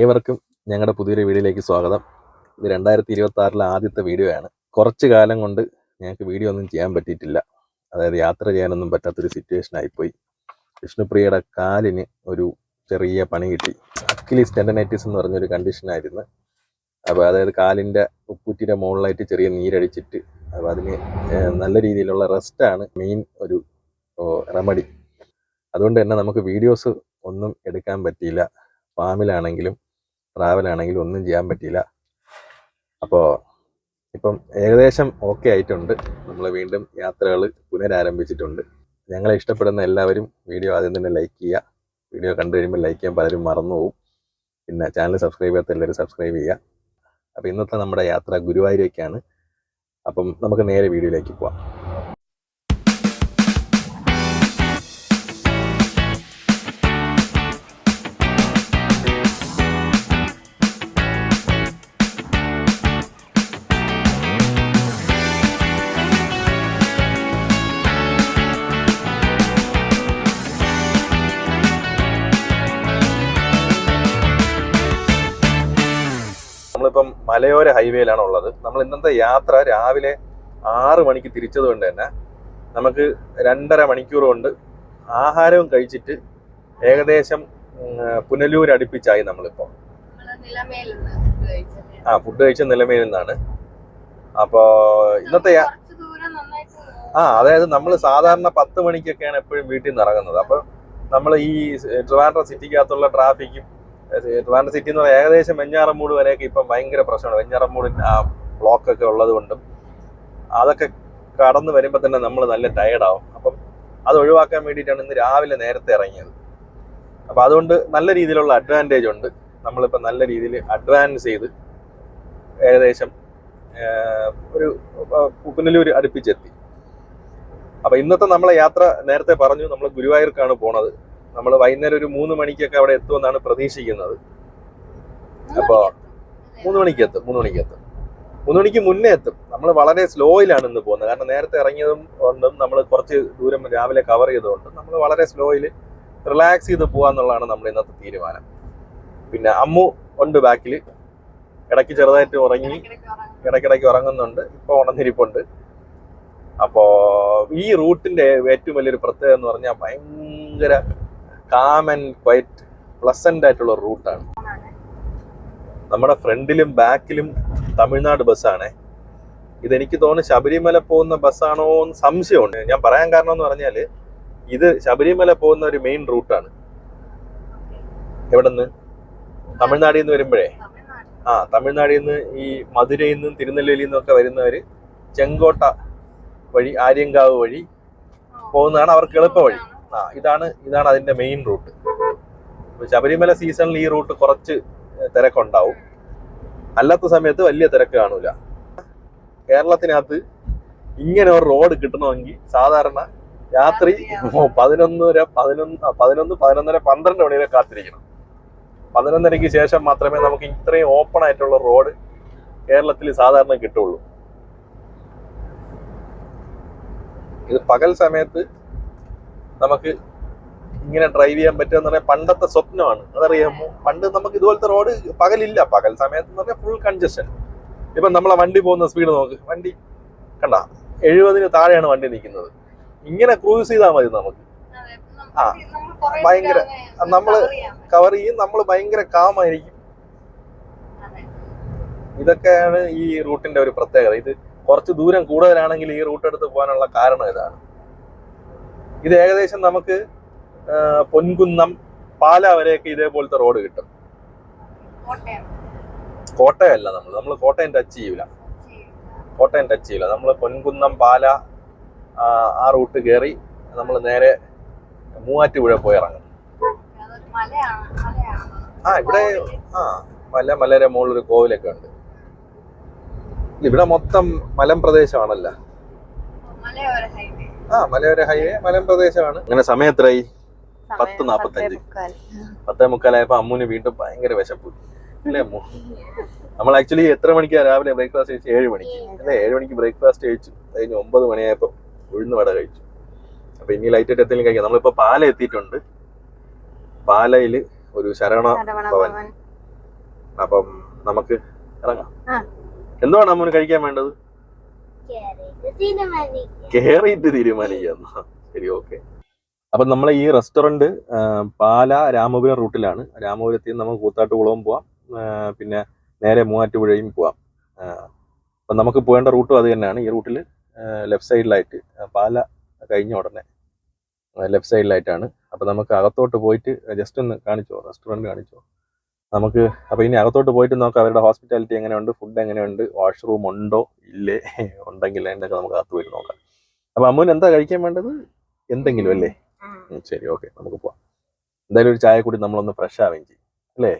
ഏവർക്കും ഞങ്ങളുടെ പുതിയൊരു വീഡിയോയിലേക്ക് സ്വാഗതം. ഇത് 2026 ആദ്യത്തെ വീഡിയോ ആണ്. കുറച്ച് കാലം കൊണ്ട് ഞങ്ങൾക്ക് വീഡിയോ ഒന്നും ചെയ്യാൻ പറ്റിയിട്ടില്ല. അതായത് യാത്ര ചെയ്യാനൊന്നും പറ്റാത്തൊരു സിറ്റുവേഷൻ ആയിപ്പോയി. വിഷ്ണുപ്രിയയുടെ കാലിന് ഒരു ചെറിയ പണി കിട്ടി. അക്കിലീസ് ടെൻഡനൈറ്റിസ് എന്ന് പറഞ്ഞൊരു കണ്ടീഷനായിരുന്നു. അപ്പോൾ അതായത് കാലിൻ്റെ ഉപ്പൂറ്റിൻ്റെ മുകളിലായിട്ട് ചെറിയ നീരടിച്ചിട്ട്, അപ്പോൾ അതിന് നല്ല രീതിയിലുള്ള റെസ്റ്റാണ് മെയിൻ ഒരു റെമഡി. അതുകൊണ്ട് തന്നെ നമുക്ക് വീഡിയോസ് ഒന്നും എടുക്കാൻ പറ്റിയില്ല. ഫാമിലാണെങ്കിലും ട്രാവലാണെങ്കിലും ഒന്നും ചെയ്യാൻ പറ്റിയില്ല. അപ്പോൾ ഇപ്പം ഏകദേശം ഓക്കെ ആയിട്ടുണ്ട്. നമ്മൾ വീണ്ടും യാത്രകൾ പുനരാരംഭിച്ചിട്ടുണ്ട്. ഞങ്ങളെ ഇഷ്ടപ്പെടുന്ന എല്ലാവരും വീഡിയോ ആദ്യം തന്നെ ലൈക്ക് ചെയ്യുക. വീഡിയോ കണ്ടു കഴിയുമ്പോൾ ലൈക്ക് ചെയ്യാൻ പലരും മറന്നുപോകും. പിന്നെ ചാനൽ സബ്സ്ക്രൈബ് ചെയ്യാത്ത എല്ലാവരും സബ്സ്ക്രൈബ് ചെയ്യുക. അപ്പോൾ ഇന്നത്തെ നമ്മുടെ യാത്ര ഗുരുവായൂരേക്കാണ്. അപ്പം നമുക്ക് നേരെ വീഡിയോയിലേക്ക് പോവാം. നമ്മളിപ്പം മലയോര ഹൈവേയിലാണ് ഉള്ളത്. നമ്മൾ ഇന്നത്തെ യാത്ര രാവിലെ 6 മണിക്ക് തിരിച്ചത് കൊണ്ട് തന്നെ നമുക്ക് 2.5 മണിക്കൂർ കൊണ്ട് ആഹാരവും കഴിച്ചിട്ട് ഏകദേശം പുനലൂർ അടുപ്പിച്ചായി. നമ്മളിപ്പോൾ ഫുഡ് കഴിച്ച നിലമേൽ നിന്നാണ്. അപ്പോൾ ഇന്നത്തെ അതായത് നമ്മൾ സാധാരണ 10 മണിക്കൊക്കെയാണ് എപ്പോഴും വീട്ടിൽ നിന്ന് ഇറങ്ങുന്നത്. അപ്പോൾ നമ്മൾ ഈ ട്രിവാൻഡ്രം സിറ്റിക്കകത്തുള്ള ട്രാഫിക്കും, ട്രിവാൻഡ്രം സിറ്റി എന്ന് പറഞ്ഞാൽ ഏകദേശം വെഞ്ഞാറമൂട് വരെയൊക്കെ ഇപ്പം ഭയങ്കര പ്രശ്നമാണ്. വെഞ്ഞാറമൂടിന് ആ ബ്ലോക്കൊക്കെ ഉള്ളത് കൊണ്ടും അതൊക്കെ കടന്നു വരുമ്പോൾ തന്നെ നമ്മൾ നല്ല ടയർഡാവും. അപ്പം അത് ഒഴിവാക്കാൻ വേണ്ടിയിട്ടാണ് ഇന്ന് രാവിലെ നേരത്തെ ഇറങ്ങിയത്. അപ്പം അതുകൊണ്ട് നല്ല രീതിയിലുള്ള അഡ്വാൻറ്റേജ് ഉണ്ട്. നമ്മളിപ്പോൾ നല്ല രീതിയിൽ അഡ്വാൻസ് ചെയ്ത് ഏകദേശം ഒരു പുനലൂർ അടുപ്പിച്ചെത്തി. അപ്പം ഇന്നത്തെ നമ്മളെ യാത്ര നേരത്തെ പറഞ്ഞു, നമ്മൾ ഗുരുവായൂർക്കാണ് പോണത്. നമ്മൾ വൈകുന്നേരം ഒരു 3 മണിക്കൊക്കെ അവിടെ എത്തുമെന്നാണ് പ്രതീക്ഷിക്കുന്നത്. അപ്പോൾ 3 മണിക്ക് എത്തും. 3 മണിക്ക് മുന്നേ എത്തും. നമ്മൾ വളരെ സ്ലോയിലാണ് ഇന്ന് പോകുന്നത്. കാരണം നേരത്തെ ഇറങ്ങിയതും കൊണ്ടും നമ്മൾ കുറച്ച് ദൂരം രാവിലെ കവർ ചെയ്തുകൊണ്ട് നമ്മൾ വളരെ സ്ലോയിൽ റിലാക്സ് ചെയ്ത് പോകാന്നുള്ളതാണ് നമ്മുടെ ഇന്നത്തെ തീരുമാനം. പിന്നെ അമ്മു ഉണ്ട് ബാക്കിൽ, ഇടയ്ക്ക് ചെറുതായിട്ട് ഉറങ്ങി, ഇടയ്ക്കിടയ്ക്ക് ഉറങ്ങുന്നുണ്ട്. ഇപ്പോൾ ഉണർന്നിരിപ്പുണ്ട്. അപ്പോൾ ഈ റൂട്ടിൻ്റെ ഏറ്റവും വലിയൊരു പ്രത്യേകത എന്ന് പറഞ്ഞാൽ ഭയങ്കര കാം ആൻഡ് ക്വൈറ്റ് പ്ലസന്റ് ആയിട്ടുള്ള റൂട്ടാണ്. നമ്മുടെ ഫ്രണ്ടിലും ബാക്കിലും തമിഴ്നാട് ബസ്സാണ്. ഇതെനിക്ക് തോന്നുന്നു ശബരിമല പോകുന്ന ബസ്സാണോ എന്ന് സംശയമുണ്ട്. ഞാൻ പറയാൻ കാരണം എന്ന് പറഞ്ഞാൽ ഇത് ശബരിമല പോകുന്ന ഒരു മെയിൻ റൂട്ടാണ്. എവിടെ നിന്ന്? തമിഴ്നാടിൽ നിന്ന് വരുമ്പോഴേ തമിഴ്നാടിൽ നിന്ന് ഈ മധുരയിൽ നിന്നും തിരുനെല്വേലിയിൽ നിന്നും ഒക്കെ വരുന്നവർ ചെങ്കോട്ട വഴി, ആര്യങ്കാവ് വഴി പോകുന്നതാണ് അവർക്ക് എളുപ്പ വഴി. ഇതാണ് അതിന്റെ മെയിൻ റൂട്ട്. ശബരിമല സീസണിൽ ഈ റൂട്ട് കുറച്ച് തിരക്കുണ്ടാവും. അല്ലാത്ത സമയത്ത് വലിയ തിരക്ക് കാണൂല. കേരളത്തിനകത്ത് ഇങ്ങനെ ഒരു റോഡ് കിട്ടണമെങ്കിൽ സാധാരണ രാത്രി 11, 12 മണി വരെ കാത്തിരിക്കണം. 11:30 ശേഷം മാത്രമേ നമുക്ക് ഇത്രയും ഓപ്പൺ ആയിട്ടുള്ള റോഡ് കേരളത്തിൽ സാധാരണ കിട്ടുള്ളൂ. ഇത് പകൽ സമയത്ത് നമുക്ക് ഇങ്ങനെ ഡ്രൈവ് ചെയ്യാൻ പറ്റുമെന്ന് പറഞ്ഞാൽ പണ്ടത്തെ സ്വപ്നമാണ്. അതറിയാമോ? പണ്ട് നമുക്ക് ഇതുപോലത്തെ റോഡ് പകലില്ല. പകൽ സമയത്ത് എന്ന് പറഞ്ഞാൽ ഫുൾ കൺജഷൻ. ഇപ്പം നമ്മളെ വണ്ടി പോകുന്ന സ്പീഡ് നോക്ക്. വണ്ടി കണ്ട 70 താഴെയാണ് വണ്ടി നിൽക്കുന്നത്. ഇങ്ങനെ ക്രൂസ് ചെയ്താൽ മതി നമുക്ക്. ഭയങ്കര നമ്മൾ കവർ ചെയ്യും. നമ്മൾ ഭയങ്കര കാമായിരിക്കും. ഇതൊക്കെയാണ് ഈ റൂട്ടിന്റെ ഒരു പ്രത്യേകത. ഇത് കുറച്ച് ദൂരം കൂടുതലാണെങ്കിൽ ഈ റൂട്ട് എടുത്ത് പോകാനുള്ള കാരണം ഇതാണ്. ഇത് ഏകദേശം നമുക്ക് പൊൻകുന്നം, പാല വരെയൊക്കെ ഇതേപോലത്തെ റോഡ് കിട്ടും. കോട്ടയമല്ല, നമ്മൾ കോട്ടയം ടച്ച് ചെയ്യൂല. നമ്മൾ പൊൻകുന്നം, പാല ആ റൂട്ട് കയറി നമ്മൾ നേരെ മൂവാറ്റുപുഴ പോയി ഇറങ്ങും. ഇവിടെ മലയുടെ മുകളിലൊരു കോവിലൊക്കെ ഉണ്ട്. ഇവിടെ മൊത്തം മലമ്പ്രദേശമാണല്ലോ. മലയോര ഹൈവേ മലമ്പ്രദേശമാണ്. അങ്ങനെ സമയം എത്രയായി? 10:45. 10:45 അമ്മുവിന് വീണ്ടും ഭയങ്കര വിശപ്പ് അല്ലേ അമ്മു? നമ്മൾ ആക്ച്വലി എത്ര മണിക്കാണ് രാവിലെ ബ്രേക്ക്ഫാസ്റ്റ് കഴിച്ചു? 7 മണിക്ക് അല്ലേ? 7 മണിക്ക് ബ്രേക്ക്ഫാസ്റ്റ് കഴിച്ചു. കഴിഞ്ഞ് 9 മണിയായപ്പോൾ ഉഴുന്ന് വട കഴിച്ചു. അപ്പൊ ഇനി ലൈറ്റായിട്ട് എന്തെങ്കിലും കഴിക്കാം. നമ്മളിപ്പോ പാല എത്തിയിട്ടുണ്ട്. പാലയിൽ ഒരു ശരവണ ഭവൻ അപ്പം നമുക്ക് ഇറങ്ങാം. എന്തുവാണ് അമ്മൂന് കഴിക്കാൻ വേണ്ടത്? കേറിയിട്ട് തീരുമാനിക്കാം. ശരി, ഓക്കെ. അപ്പം നമ്മളെ ഈ റെസ്റ്റോറന്റ് പാല രാമപുരം റൂട്ടിലാണ്. രാമപുരത്തിൽ നിന്ന് നമുക്ക് കൂത്താട്ടുകുളവും പോവാം, പിന്നെ നേരെ മൂവാറ്റുപുഴയും പോവാം. അപ്പം നമുക്ക് പോകേണ്ട റൂട്ടും അത് തന്നെയാണ്. ഈ റൂട്ടിൽ ലെഫ്റ്റ് സൈഡിലായിട്ട് പാല കഴിഞ്ഞ ഉടനെ ലെഫ്റ്റ് സൈഡിലായിട്ടാണ്. അപ്പം നമുക്ക് അകത്തോട്ട് പോയിട്ട് ജസ്റ്റ് ഒന്ന് കാണിച്ചോ, റെസ്റ്റോറൻറ്റ് കാണിച്ചോ നമുക്ക്. അപ്പം ഇനി അകത്തോട്ട് പോയിട്ട് നോക്കാം അവരുടെ ഹോസ്പിറ്റാലിറ്റി എങ്ങനെയുണ്ട്, ഫുഡ് എങ്ങനെയുണ്ട്, വാഷ്റൂം ഉണ്ടോ ഇല്ലേ, ഉണ്ടെങ്കിൽ അതിൻ്റെയൊക്കെ നമുക്ക് അകത്ത് പോയിട്ട് നോക്കാം. അപ്പം അമ്മൂന് എന്താ കഴിക്കാൻ വേണ്ടത്? എന്തെങ്കിലും അല്ലേ? ശരി, ഓക്കെ, നമുക്ക് പോവാം. എന്തായാലും ഒരു ചായ കൂടി നമ്മളൊന്ന് ഫ്രഷ് ആവുകയും ചെയ്യും അല്ലേ?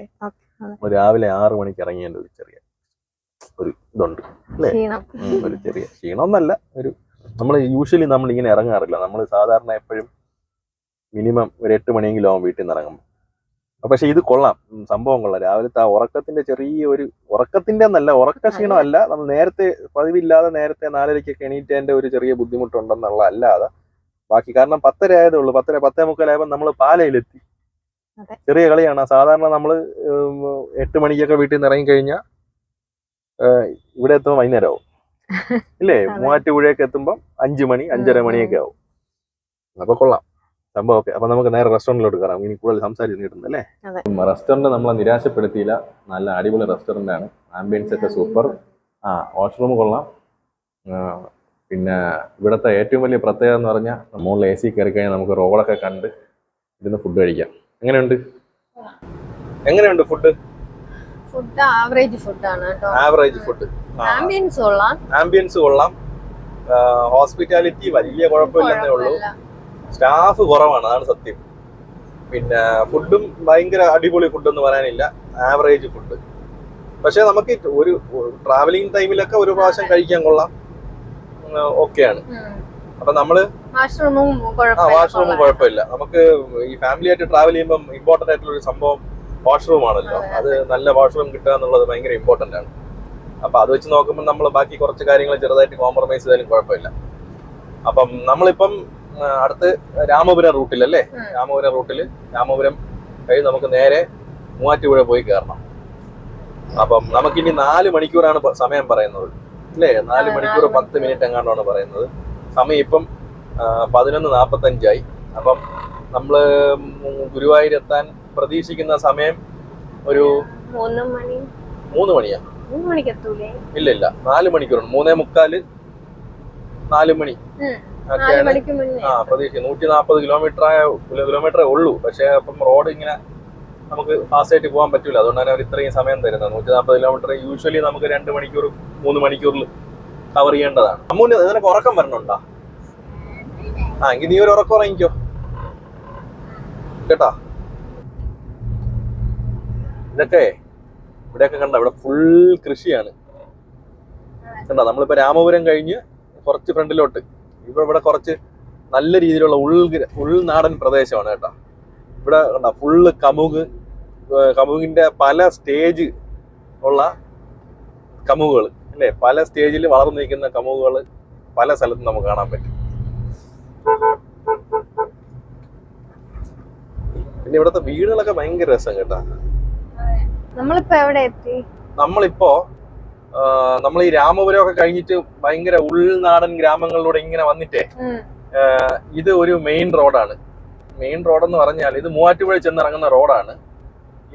രാവിലെ 6 മണിക്ക് ഇറങ്ങിയതിൻ്റെ ഒരു ചെറിയ ഒരു ഇതുണ്ട് അല്ലേ? ഒരു ചെറിയ ക്ഷീണമൊന്നല്ല, ഒരു നമ്മൾ യൂഷ്വലി നമ്മൾ ഇങ്ങനെ ഇറങ്ങാറില്ല. നമ്മൾ സാധാരണ എപ്പോഴും മിനിമം ഒരു 8 മണിയെങ്കിലും ആവും വീട്ടിൽ നിന്ന് ഇറങ്ങുമ്പോൾ. പക്ഷെ ഇത് കൊള്ളാം, സംഭവം കൊള്ളാം. രാവിലത്തെ ആ ഉറക്കത്തിന്റെ ചെറിയൊരു ഉറക്ക ക്ഷീണമല്ല, നമ്മൾ നേരത്തെ പതിവില്ലാതെ നേരത്തെ 4:30 എണീറ്റതിന്റെ ഒരു ചെറിയ ബുദ്ധിമുട്ടുണ്ടെന്നുള്ള അല്ലാതെ ബാക്കി. കാരണം 10:30 ആയതേ ഉള്ളൂ. 10:45 നമ്മൾ പാലയിലെത്തി. ചെറിയ കളിയാണ്. സാധാരണ നമ്മൾ 8 മണിക്കൊക്കെ വീട്ടിൽ നിന്ന് ഇറങ്ങിക്കഴിഞ്ഞാൽ ഇവിടെ എത്തുമ്പോൾ വൈകുന്നേരം ആവും ഇല്ലേ? മൂവാറ്റുപുഴയൊക്കെ എത്തുമ്പോൾ 5 മണി 5:30 മണിയൊക്കെ ആവും. അപ്പൊ കൊള്ളാം സംഭവം. ഓക്കെ, അപ്പൊ നമുക്ക് നേരെ റെസ്റ്റോറന്റിലോട്ട് കയറാം. ഇനി കൂടുതൽ സംസാരിച്ച് നീട്ടുന്നല്ലേ. റെസ്റ്റോറന്റ് നമ്മളെ നിരാശപ്പെടുത്തിയില്ല. നല്ല അടിപൊളി റെസ്റ്റോറന്റ് ആണ്. ആംബിയൻസ് ഒക്കെ സൂപ്പർ. വാഷ്റൂം കൊള്ളാം. പിന്നെ ഇവിടുത്തെ ഏറ്റവും വലിയ പ്രത്യേകത എന്ന് പറഞ്ഞാൽ മുകളിൽ AC കയറി കഴിഞ്ഞാൽ നമുക്ക് റോഡൊക്കെ കണ്ട് ഇരുന്ന് ഫുഡ് കഴിക്കാം. എങ്ങനെയുണ്ട് ഫുഡ്? ഫുഡ് ആവറേജ് ഫുഡാണ് കേട്ടോ. Average food. ആംബിയൻസ് കൊള്ളാം. ഹോസ്പിറ്റാലിറ്റി വലിയ കുഴപ്പമില്ലെന്നേ ഉള്ളൂ. സ്റ്റാഫ് കുറവാണ്, അതാണ് സത്യം. പിന്നെ ഫുഡും ഭയങ്കര അടിപൊളി ഫുഡൊന്നും പറയാനില്ല, ആവറേജ് ഫുഡ്. പക്ഷെ നമുക്ക് ഒരു ട്രാവലിംഗ് ടൈമിലൊക്കെ ഒരു പ്രാവശ്യം കഴിക്കാൻ കൊള്ളാം, ഓക്കെയാണ്. അപ്പൊ നമ്മള് വാഷ്റൂമും കുഴപ്പമില്ല. നമുക്ക് ഈ ഫാമിലി ആയിട്ട് ട്രാവൽ ചെയ്യുമ്പോൾ ഇമ്പോർട്ടന്റ് ആയിട്ടുള്ള ഒരു സംഭവം വാഷ്റൂം ആണല്ലോ. അത് നല്ല വാഷ്റൂം കിട്ടുക എന്നുള്ളത് ഭയങ്കര ഇമ്പോർട്ടന്റ് ആണ്. അപ്പൊ അത് വെച്ച് നോക്കുമ്പോൾ നമ്മൾ ബാക്കി കുറച്ച് കാര്യങ്ങൾ ചെറുതായിട്ട് കോംപ്രമൈസ് ചെയ്താലും കുഴപ്പമില്ല. അപ്പം നമ്മളിപ്പം അടുത്ത് രാമപുരം റൂട്ടിലല്ലേ? രാമപുരം കഴിഞ്ഞ് നമുക്ക് നേരെ മൂവാറ്റുപുഴ പോയി കയറണം. അപ്പം നമുക്കിനി 4 മണിക്കൂറാണ് സമയം പറയുന്നത് അല്ലേ? 4 മണിക്കൂർ 10 മിനിറ്റ് എങ്ങാണ്ടാണ് പറയുന്നത്. സമയം ഇപ്പം 11:45 അപ്പം നമ്മള് ഗുരുവായൂരെത്താൻ പ്രതീക്ഷിക്കുന്ന സമയം ഒരു 3 മണിയാ? ഇല്ല, 4 മണിക്കൂറാണ്. 3:45 4 മണി പ്രതീക്ഷ. 140 കിലോമീറ്ററേ ഉള്ളൂ. പക്ഷെ അപ്പം റോഡ് ഇങ്ങനെ നമുക്ക് ഫാസ്റ്റ് ആയിട്ട് പോകാൻ പറ്റൂല. അതുകൊണ്ടാണ് അവർ ഇത്രയും സമയം തരുന്നത്. 140 കിലോമീറ്റർ യൂഷ്വലി നമുക്ക് 2 മണിക്കൂർ 3 മണിക്കൂറിൽ കവർ ചെയ്യേണ്ടതാണ്. അമ്മൂന് നിനക്ക് ഉറക്കം വരണുണ്ടോ? എങ്കിൽ നീ ഒരു ഉറക്കം ഉറങ്ങിക്കോ കേട്ടാ. ഇവിടെയൊക്കെ കണ്ട, ഇവിടെ ഫുൾ കൃഷിയാണ് കണ്ട. നമ്മളിപ്പോ രാമപുരം കഴിഞ്ഞ് കുറച്ച് ഫ്രണ്ടിലോട്ട് ഇവിടെ കുറച്ച് നല്ല രീതിയിലുള്ള ഉൾനാടൻ പ്രദേശമാണ് കേട്ടോ. ഇവിടെ കണ്ട ഫുള്ള് കമുകിന്റെ പല സ്റ്റേജ് ഉള്ള കമുകുകൾ അല്ലേ? പല സ്റ്റേജിൽ വളർന്നു നിൽക്കുന്ന കമുകുകൾ പല സ്ഥലത്തും നമുക്ക് കാണാൻ പറ്റും. പിന്നെ ഇവിടുത്തെ വീടുകളൊക്കെ ഭയങ്കര രസം കേട്ടാ. നമ്മളിപ്പോ നമ്മൾ ഈ രാമപുരം ഒക്കെ കഴിഞ്ഞിട്ട് ഭയങ്കര ഉൾനാടൻ ഗ്രാമങ്ങളിലൂടെ ഇങ്ങനെ വന്നിട്ടേ, ഇത് ഒരു മെയിൻ റോഡാണ്. മെയിൻ റോഡെന്ന് പറഞ്ഞാൽ ഇത് മൂവാറ്റുപുഴ ചെന്നിറങ്ങുന്ന റോഡാണ്.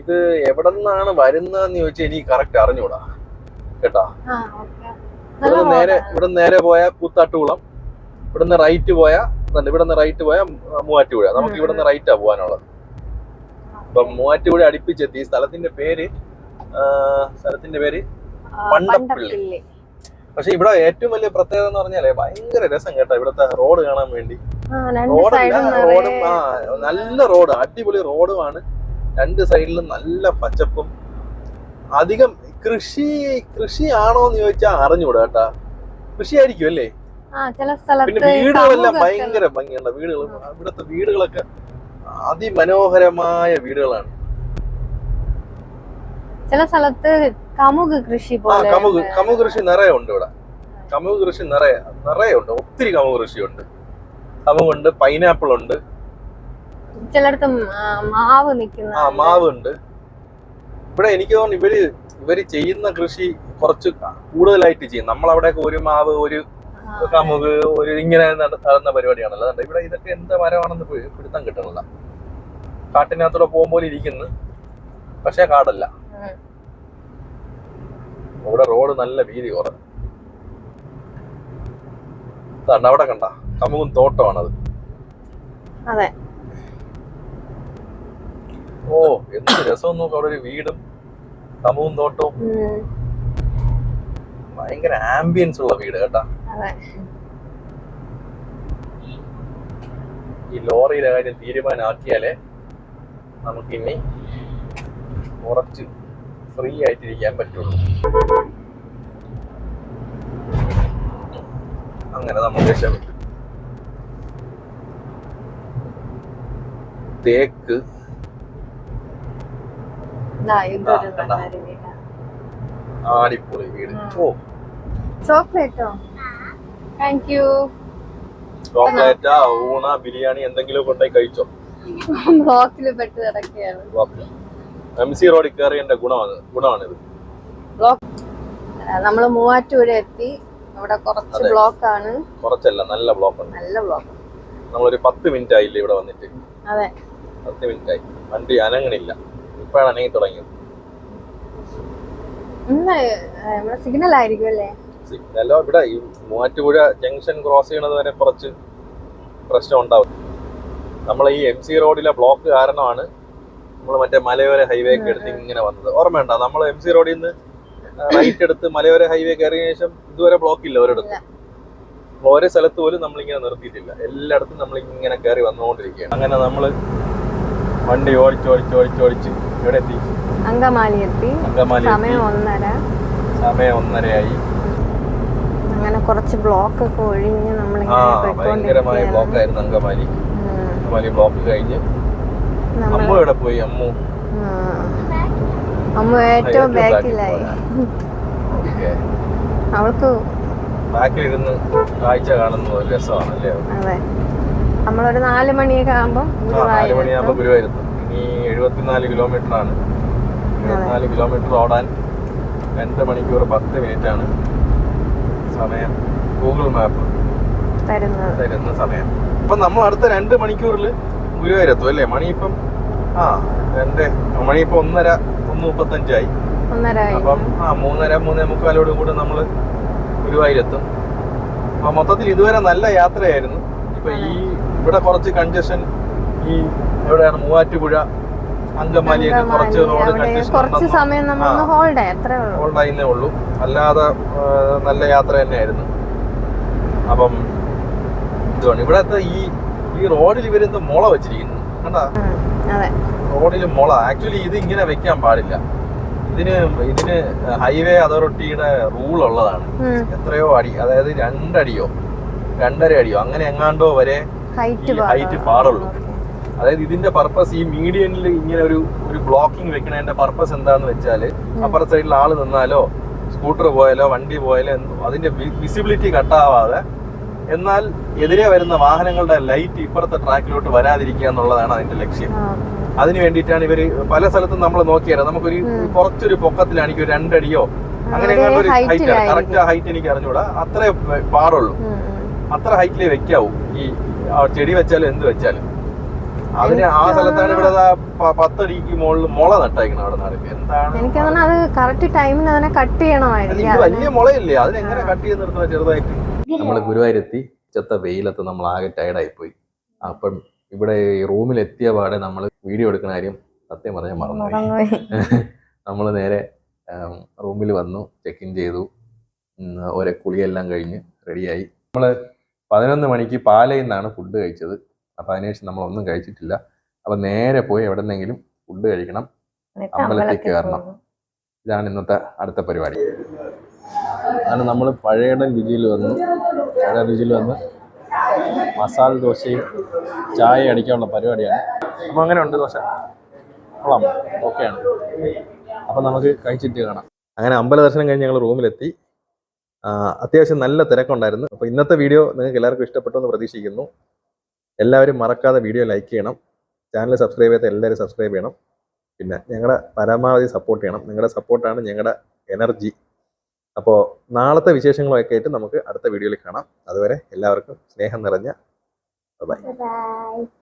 ഇത് എവിടെ നിന്നാണ് വരുന്നതെന്ന് ചോദിച്ചാൽ എനിക്ക് കറക്റ്റ് അറിഞ്ഞൂടാ കേട്ടാ. ഇവിടെ നേരെ പോയ കൂത്താട്ടുകുളം, ഇവിടുന്ന് റൈറ്റ് പോയ മൂവാറ്റുപുഴ. നമുക്ക് ഇവിടുന്ന് റൈറ്റാ പോകാനുള്ളത്. അപ്പൊ മൂവാറ്റുപുഴ അടുപ്പിച്ചെത്തി. സ്ഥലത്തിന്റെ പേര് പണ്ടപ്പള്ളി. പക്ഷെ ഇവിടെ ഏറ്റവും വലിയ പ്രത്യേകത എന്ന് പറഞ്ഞാലേ ഭയങ്കര രസം കേട്ടോ ഇവിടുത്തെ റോഡ് കാണാൻ വേണ്ടി. റോഡും നല്ല റോഡ്, അടിപൊളി റോഡുമാണ്. 2 സൈഡിലും നല്ല പച്ചപ്പും. അധികം കൃഷിയാണോന്ന് ചോദിച്ചാൽ അറിഞ്ഞൂടാ കേട്ടാ. കൃഷിയായിരിക്കും അല്ലേ? പിന്നെ വീടുകളെല്ലാം ഭയങ്കര ഭംഗിയുള്ള വീടുകൾ. ഇവിടുത്തെ വീടുകളൊക്കെ അതിമനോഹരമായ വീടുകളാണ്. ചില സ്ഥലത്ത് കമുക് കൃഷി നിറയെ ഉണ്ട് ഇവിടെ. കമുക് കൃഷി നിറയെ ഉണ്ട്. ഒത്തിരി കമുക് കൃഷിയുണ്ട്. കമുകുണ്ട്, പൈനാപ്പിൾ ഉണ്ട്, ചിലടത്ത് മാവ് മാവ് ഉണ്ട്. ഇവിടെ എനിക്ക് തോന്നുന്നു ഇവര് ചെയ്യുന്ന കൃഷി കുറച്ച് കൂടുതലായിട്ട് ചെയ്യും. നമ്മളവിടെയൊക്കെ ഒരു മാവ്, ഒരു കമുക്, ഒരു ഇങ്ങനെ നടന്ന പരിപാടിയാണല്ലോ. അതുകൊണ്ട് ഇവിടെ ഇതൊക്കെ എന്ത് മരമാണെന്ന് പിടുത്തം കിട്ടണില്ല. കാട്ടിനകത്തൂടെ പോകുമ്പോൾ ഇരിക്കുന്നു, പക്ഷെ കാടല്ല. ഇവിടെ റോഡ് നല്ല വീതി കുറവ്. അവിടെ കണ്ട കമുകും തോട്ടമാണത്. അതെ. ഓ എന്ത് രസം നോക്കാം. അവിടെ ഒരു വീടും കമുകും തോട്ടവും, ഭയങ്കര ആംബിയൻസ് ഉള്ള വീട് കേട്ടാ. ഈ ലോറിയുടെ കാര്യം തീരുമാനമാക്കിയാലേ നമുക്കിനി കുറച്ച് ഫ്രീ ആയിട്ടിരിക്കാൻ പറ്റുള്ളൂ. അങ്ങനെ നമ്മൾ രക്ഷപ്പെട്ടു. തേക്ക് ആടിപ്പൊളി വീട്. ഓ ചോക്ലേറ്റോ? Thank you. ചോക്ലേറ്റാ, ഊണ, ബിരിയാണി എന്തെങ്കിലും കൊണ്ടുപോയി കഴിച്ചോ? ബ്ലോക്കില് പെട്ട് കിടക്കുകയാണ്. MC റോഡിൽ കയറിയതിന്റെ ഗുണമാണിത്. നമ്മള് മൂവാറ്റുപുഴ എത്തി. അവിടെ കുറച്ച് ബ്ലോക്കാണ്. കുറച്ചല്ല, നല്ല ബ്ലോക്കാണ്. നല്ല ബ്ലോക്ക്. നമ്മളൊരു 10 മിനിറ്റ് ആയില്ലേ ഇവിടെ വന്നിട്ട്? അതെ, 10 മിനിറ്റ് ആയി. വണ്ടി അനങ്ങണില്ല. ഇപ്പോഴാണ് അനങ്ങി തുടങ്ങിയത്. സിഗ്നൽ ആയിരിക്കും അല്ലേ? സിഗ്നലോ ഇവിടെ ഈ മൂവാറ്റുപുഴ ജംഗ്ഷൻ ക്രോസ് ചെയ്യണത് വരെ കുറച്ച് പ്രശ്നം ഉണ്ടാവും. നമ്മൾ ഈ MC റോഡിലെ ബ്ലോക്ക് കാരണമാണ് നമ്മൾ മറ്റേ മലയോര ഹൈവേക്ക് എടുത്ത് ഇങ്ങനെ വന്നത്. ഓർമ്മയുണ്ടോ? നമ്മൾ MC റോഡിൽ നിന്ന് റൈറ്റ് എടുത്ത് മലയോര ഹൈവേ കയറിയ ശേഷം ഇതുവരെ ബ്ലോക്ക് ഇല്ല ഒരിടത്ത്. ഓരോ സ്ഥലത്ത് പോലും നമ്മളിങ്ങനെ നിർത്തിയിട്ടില്ല. എല്ലായിടത്തും നമ്മളിങ്ങനെ കയറി വന്നുകൊണ്ടിരിക്കുകയാണ്. അങ്ങനെ നമ്മൾ വണ്ടി ഓടിച്ച് ഇവിടെ എത്തി. അങ്കമാലി എത്തി. സമയം 1:30 ആയി. അങ്ങനെ കുറച്ച് ബ്ലോക്ക് ഒക്കെ ഒഴിഞ്ഞ് നമ്മൾ ഭയങ്കരമായ ബ്ലോക്കായിരുന്നു അങ്കമാലി. ബ്ലോക്ക് കഴിഞ്ഞ് അമ്മ ഇവിടെ പോയി. അമ്മ ഏറ്റവും ബാക്കിലായി. അവൾക്ക് ബാക്കിലിരുന്ന് കാഴ്ച കാണുന്ന ഒരു രസമാണ് അല്ലേ? അതെ. നമ്മളൊരു 4 മണിയൊക്കെ ആകുമ്പോൾ 4 മണിയാകുമ്പോൾ ഗുരുവായൂരെത്തും. ഇനി 74 കിലോമീറ്റർ ആണ്. 74 കിലോമീറ്റർ ഓടാൻ 2 മണിക്കൂർ 10 മിനിറ്റ് ആണ് സമയം ഗൂഗിൾ മാപ്പ് തരുന്ന സമയം. അപ്പൊ നമ്മൾ അടുത്ത 2 മണിക്കൂറിൽ ഗുരുവായൂരെത്തും അല്ലേ? മണിയിപ്പം 1:35 ആയി. അപ്പം 3:45 കൂടെ നമ്മള് ഗുരുവായൂരെത്തും. അപ്പൊ മൊത്തത്തിൽ ഇതുവരെ നല്ല യാത്രയായിരുന്നു. ഇപ്പൊ ഈ ഇവിടെ കുറച്ച് കൺജഷൻ, ഈ എവിടെയാണ് മൂവാറ്റുപുഴ, അങ്കമാലിയൊക്കെ കുറച്ച് റോഡ് കൺജഷൻ ഹോൾഡായിന്നേ ഉള്ളൂ. അല്ലാതെ നല്ല യാത്ര തന്നെയായിരുന്നു. അപ്പം ഇതുകൊണ്ട് ഇവിടത്തെ ഈ റോഡിൽ ഇവരെന്ത് മുള വെച്ചിരിക്കുന്നു കണ്ടാ? റോഡിൽ മുള. ആക്ച്വലി ഇത് ഇങ്ങനെ വെക്കാൻ പാടില്ല. ഇതിന് ഹൈവേ അതോറിറ്റിയുടെ റൂൾ ഉള്ളതാണ്. എത്രയോ അടി, അതായത് 2 അടിയോ 2.5 അടിയോ അങ്ങനെ എങ്ങാണ്ടോ വരെ ഹൈറ്റ് പാടുള്ളൂ. അതായത് ഇതിന്റെ പർപ്പസ് ഈ മീഡിയനിൽ ഇങ്ങനെ ഒരു ബ്ലോക്കിംഗ് വെക്കണതിന്റെ പർപ്പസ് എന്താന്ന് വെച്ചാൽ അപ്പുറത്തെ സൈഡിൽ ആള് നിന്നാലോ സ്കൂട്ടർ പോയാലോ വണ്ടി പോയാലോ അതിന്റെ വിസിബിലിറ്റി കട്ടാവാതെ, എന്നാൽ എതിരെ വരുന്ന വാഹനങ്ങളുടെ ലൈറ്റ് ഇപ്പുറത്തെ ട്രാക്കിലോട്ട് വരാതിരിക്കുക എന്നുള്ളതാണ് അതിന്റെ ലക്ഷ്യം. അതിന് വേണ്ടിയിട്ടാണ് ഇവര് പല സ്ഥലത്തും നമ്മൾ നോക്കിയാൽ നമുക്കൊരു കുറച്ചൊരു പൊക്കത്തിലാണെങ്കിൽ 2 അടിയോ അങ്ങനെ ഒരു ഹൈറ്റ്, കറക്റ്റ് ആ ഹൈറ്റ് എനിക്ക് അറിഞ്ഞൂടാ, അത്രേ പാടുള്ളൂ. അത്ര ഹൈറ്റിലേ വെക്കാവൂ ഈ ചെടി വെച്ചാലും എന്ത് വെച്ചാലും. അതിന് ആ സ്ഥലത്താണ് ഇവിടെ 10 അടിക്ക് മുകളിൽ മുള നട്ടേക്കണം അവിടെ നടക്കുക. എന്താണ് വലിയ മുളയില്ലേ, അതിനെങ്ങനെ കട്ട് ചെയ്ത് നിർത്തുന്ന ചെറുതായിട്ട്. നമ്മള് ഗുരുവായൂരെത്തി. ഉച്ചത്തെ വെയിലത്ത് നമ്മൾ ആകെ ടയർഡായി പോയി. അപ്പം ഇവിടെ റൂമിൽ എത്തിയ പാടെ നമ്മൾ വീഡിയോ എടുക്കുന്ന കാര്യം സത്യം പറഞ്ഞാൽ മറന്നുപോയി. നമ്മൾ നേരെ റൂമിൽ വന്നു, ചെക്ക് ഇൻ ചെയ്തു, ഓരോ കുളിയെല്ലാം കഴിഞ്ഞ് റെഡിയായി. നമ്മൾ 11 മണിക്ക് പാലയിൽ നിന്നാണ് ഫുഡ് കഴിച്ചത്. അപ്പം അതിനുശേഷം നമ്മളൊന്നും കഴിച്ചിട്ടില്ല. അപ്പം നേരെ പോയി എവിടെന്നെങ്കിലും ഫുഡ് കഴിക്കണം, അമ്പലത്തിൽ കയറണം. ഇതാണ് ഇന്നത്തെ അടുത്ത പരിപാടി. അതാണ് നമ്മൾ പഴയടം രുചിയിൽ വന്നു. മസാല ദോശയും ചായ അടിക്കാനുള്ള പരിപാടിയാണ്. അപ്പം അങ്ങനെ ഉണ്ട് ദോശ. കൊള്ളാം, ഓക്കെയാണ്. അപ്പം നമുക്ക് കഴിച്ചിട്ട് കാണാം. അങ്ങനെ അമ്പല ദർശനം കഴിഞ്ഞ് ഞങ്ങൾ റൂമിലെത്തി. അത്യാവശ്യം നല്ല തിരക്കുണ്ടായിരുന്നു. അപ്പോൾ ഇന്നത്തെ വീഡിയോ നിങ്ങൾക്ക് എല്ലാവർക്കും ഇഷ്ടപ്പെട്ടു എന്ന് പ്രതീക്ഷിക്കുന്നു. എല്ലാവരും മറക്കാതെ വീഡിയോ ലൈക്ക് ചെയ്യണം. ചാനൽ സബ്സ്ക്രൈബ് ചെയ്യാത്ത എല്ലാവരും സബ്സ്ക്രൈബ് ചെയ്യണം. പിന്നെ ഞങ്ങളുടെ പരമാവധി സപ്പോർട്ട് ചെയ്യണം. നിങ്ങളുടെ സപ്പോർട്ടാണ് ഞങ്ങളുടെ എനർജി. അപ്പോൾ നാളത്തെ വിശേഷങ്ങളൊക്കെ ആയിട്ട് നമുക്ക് അടുത്ത വീഡിയോയിൽ കാണാം. അതുവരെ എല്ലാവർക്കും സ്നേഹം നിറഞ്ഞ ബൈ. ബൈ.